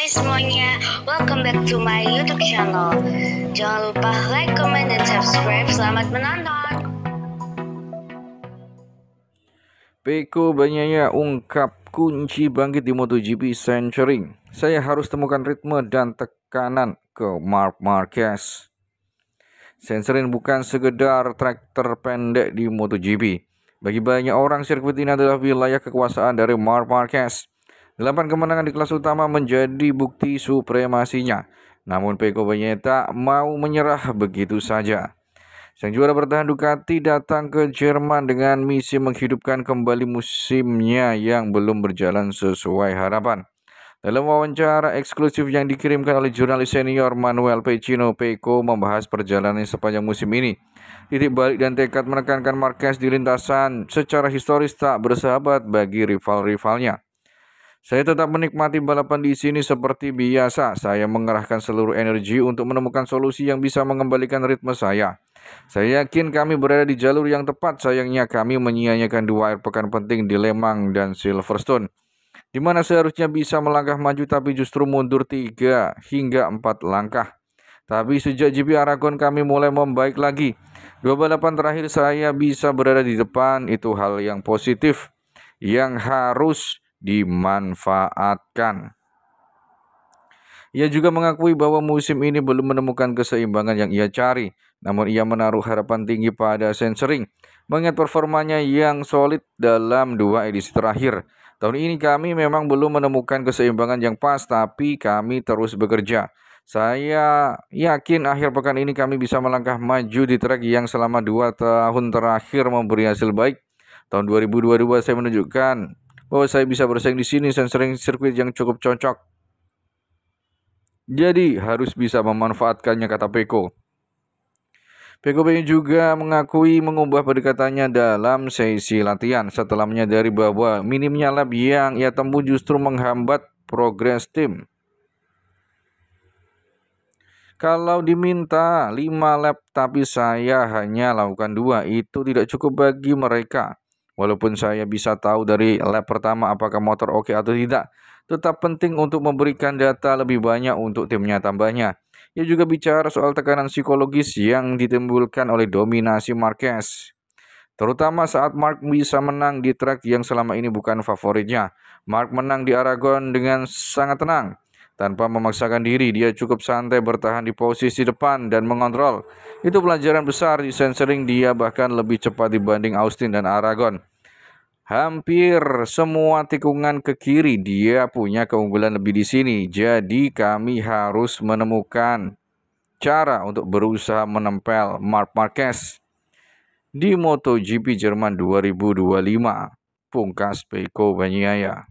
semuanya, welcome back to my YouTube channel. Jangan lupa like, comment, dan subscribe. Selamat menonton. Pecco Bagnaia ungkap kunci bangkit di MotoGP Sachsenring. Saya harus temukan ritme dan tekanan ke Marc Marquez. Sachsenring bukan sekedar trek terpendek di MotoGP. Bagi banyak orang, sirkuit ini adalah wilayah kekuasaan dari Marc Marquez. 8 kemenangan di kelas utama menjadi bukti supremasinya. Namun Pecco Bagnaia tak mau menyerah begitu saja. Sang juara bertahan Ducati datang ke Jerman dengan misi menghidupkan kembali musimnya yang belum berjalan sesuai harapan. Dalam wawancara eksklusif yang dikirimkan oleh jurnalis senior Manuel Pecino, Pecco membahas perjalanan sepanjang musim ini. Titik balik dan tekad menekankan Marquez di lintasan secara historis tak bersahabat bagi rival-rivalnya. Saya tetap menikmati balapan di sini seperti biasa. Saya mengerahkan seluruh energi untuk menemukan solusi yang bisa mengembalikan ritme saya. Saya yakin kami berada di jalur yang tepat. Sayangnya kami menyia-nyiakan 2 akhir pekan penting di Le Mans dan Silverstone, di mana seharusnya bisa melangkah maju tapi justru mundur 3 hingga 4 langkah. Tapi sejak GP Aragon kami mulai membaik lagi. 2 balapan terakhir saya bisa berada di depan. Itu hal yang positif yang harus dimanfaatkan. Ia juga mengakui bahwa musim ini belum menemukan keseimbangan yang ia cari, namun ia menaruh harapan tinggi pada Sachsenring, mengingat performanya yang solid dalam 2 edisi terakhir. Tahun ini kami memang belum menemukan keseimbangan yang pas, tapi kami terus bekerja. Saya yakin akhir pekan ini kami bisa melangkah maju di trek yang selama 2 tahun terakhir memberi hasil baik. Tahun 2022 saya menunjukkan bahwa saya bisa bersaing di sini. Sachsenring sirkuit yang cukup cocok. Jadi harus bisa memanfaatkannya, kata Pecco. Pecco Bagnaia juga mengakui mengubah pendekatannya dalam sesi latihan setelah menyadari bahwa minimnya lap yang ia tempuh justru menghambat progres tim. Kalau diminta 5 lap tapi saya hanya lakukan 2, itu tidak cukup bagi mereka. Walaupun saya bisa tahu dari lap pertama apakah motor oke atau tidak, tetap penting untuk memberikan data lebih banyak untuk timnya, tambahnya. Ia juga bicara soal tekanan psikologis yang ditimbulkan oleh dominasi Marquez, terutama saat Marc bisa menang di trek yang selama ini bukan favoritnya. Marc menang di Aragon dengan sangat tenang. Tanpa memaksakan diri, dia cukup santai bertahan di posisi depan dan mengontrol. Itu pelajaran besar di Sachsenring. Dia bahkan lebih cepat dibanding Austin dan Aragon. Hampir semua tikungan ke kiri dia punya keunggulan lebih di sini. Jadi kami harus menemukan cara untuk berusaha menempel Marc Marquez di MotoGP Jerman 2025. Pungkas Pecco Bagnaia.